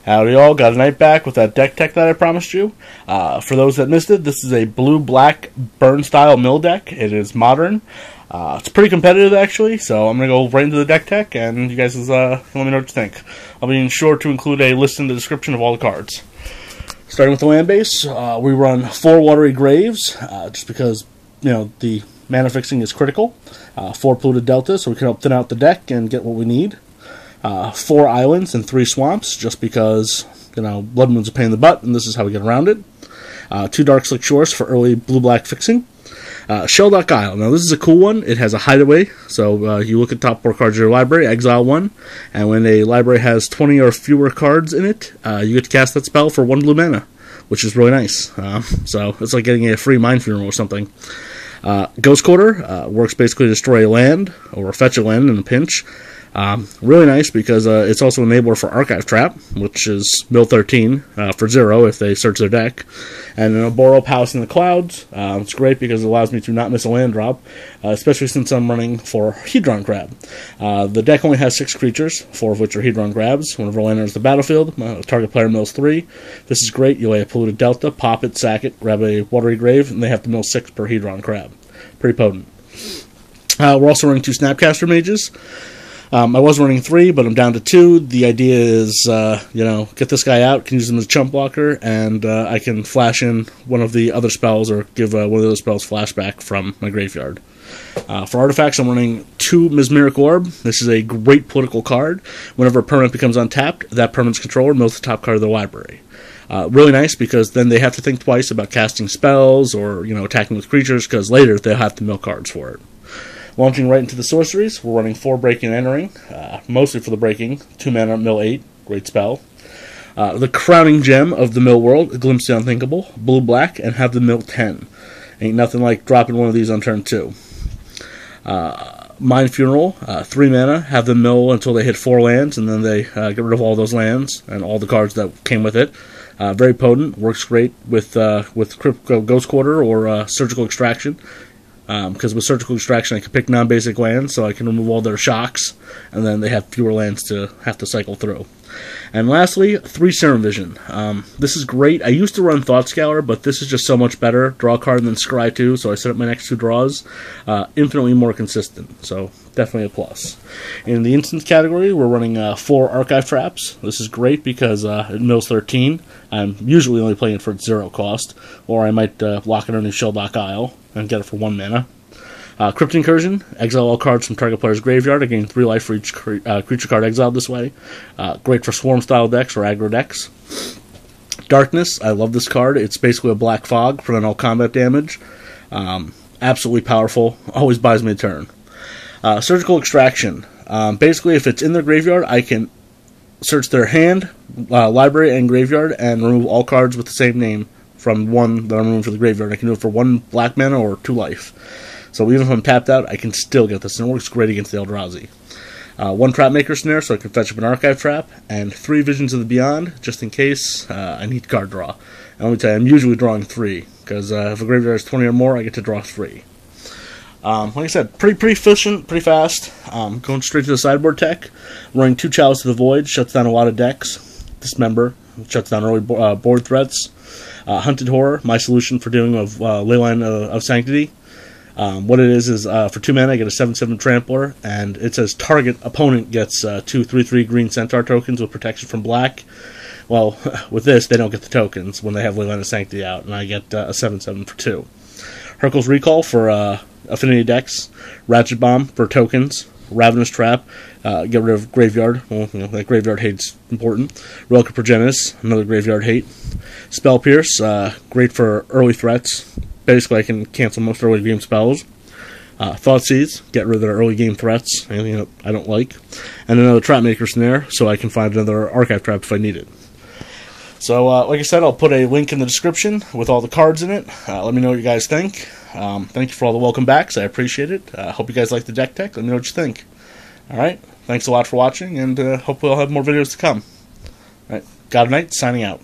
Howdy all, got a night back with that deck tech that I promised you. For those that missed it, this is a blue-black burn style mill deck. It is modern. It's pretty competitive actually, so I'm going to go right into the deck tech and you guys let me know what you think. I'll be sure to include a list in the description of all the cards. Starting with the land base, we run 4 Watery Graves, just because the mana fixing is critical. 4 Polluted Delta, so we can help thin out the deck and get what we need. 4 islands and 3 swamps, just because, Blood Moon's a pain in the butt, and this is how we get around it. 2 Darkslick Shores for early blue-black fixing. Shelldock Isle. Now, this is a cool one. It has a hideaway, so you look at top 4 cards of your library, exile 1, and when a library has 20 or fewer cards in it, you get to cast that spell for 1 blue mana, which is really nice. So it's like getting a free Mind Funeral or something. Ghost Quarter works basically to destroy a land, or fetch a land in a pinch. Really nice because it's also an enabler for Archive Trap, which is mill 13 for 0 if they search their deck. And an Oboro Palace in the Clouds. It's great because it allows me to not miss a land drop, especially since I'm running for Hedron Crab. The deck only has 6 creatures, 4 of which are Hedron Crabs. Whenever a land enters the battlefield, target player mills 3. This is great. You lay a Polluted Delta, pop it, sack it, grab a Watery Grave, and they have to mill 6 per Hedron Crab. Pretty potent. We're also running 2 Snapcaster Mages. I was running 3, but I'm down to 2. The idea is, get this guy out, can use him as a chump blocker, and I can flash in one of the other spells or give one of the other spells flashback from my graveyard. For artifacts, I'm running 2 Mesmeric Orb. This is a great political card. Whenever a permanent becomes untapped, that permanent's controller mills the top card of their library. Really nice because then they have to think twice about casting spells or attacking with creatures, because later they'll have to mill cards for it. Launching right into the sorceries, we're running 4 breaking and entering, mostly for the breaking. 2 mana, mill 8, great spell. The crowning gem of the mill world, Glimpse the Unthinkable, blue-black, and have the mill 10. Ain't nothing like dropping one of these on turn 2. Mind Funeral, 3 mana, have them mill until they hit 4 lands, and then they get rid of all those lands and all the cards that came with it. Very potent, works great with Ghost Quarter or Surgical Extraction. Because with Surgical Extraction I can pick non-basic lands, so I can remove all their shocks, and then they have fewer lands to have to cycle through. And lastly, 3 Serum Vision. This is great. I used to run Thoughtseize, but this is just so much better. Draw a card and then scry 2, so I set up my next 2 draws. Infinitely more consistent, so definitely a plus. In the instance category, we're running 4 Archive Traps. This is great because it mills 13. I'm usually only playing it for its 0 cost, or I might lock it underneath Shelldock Isle and get it for 1 mana. Crypt Incursion, exile all cards from target player's graveyard. I gain 3 life for each creature card exiled this way. Great for Swarm-style decks or aggro decks. Darkness, I love this card. It's basically a black fog, prevent all combat damage. Absolutely powerful, always buys me a turn. Surgical Extraction, basically if it's in their graveyard, I can search their hand, library, and graveyard, and remove all cards with the same name from one that I'm removing from the graveyard. I can do it for 1 black mana or 2 life. So even if I'm tapped out, I can still get this, and it works great against the Eldrazi. 1 Trapmaker Snare, so I can fetch up an Archive Trap, and 3 Visions of the Beyond, just in case I need card draw. And let me tell you, I'm usually drawing 3, because if a graveyard has 20 or more, I get to draw 3. Like I said, pretty efficient, pretty fast. Going straight to the sideboard tech. Running 2 Chalice to the Void, shuts down a lot of decks. Dismember, shuts down early board threats. Hunted Horror, my solution for dealing with Leyline of Sanctity. What it is for 2 mana I get a 7/7 Trampler, and it says target opponent gets 2 3/3 green Centaur tokens with protection from black. Well, with this they don't get the tokens when they have Leyline of Sanctity out, and I get a 7/7 for 2. Hurkyl's Recall for affinity decks. Ratchet Bomb for tokens. Ravenous Trap, get rid of graveyard. Well, that graveyard hate's important. Relic of Progenitus, another graveyard hate. Spell Pierce, great for early threats. Basically, I can cancel most early game spells. Thoughtseize, get rid of their early game threats, anything that I don't like. And another Trapmaker Snare, so I can find another Archive Trap if I need it. So, like I said, I'll put a link in the description with all the cards in it. Let me know what you guys think. Thank you for all the welcome backs. I appreciate it. Hope you guys like the deck tech. Let me know what you think. Alright, thanks a lot for watching, and hopefully I'll have more videos to come. Alright, God of Night, signing out.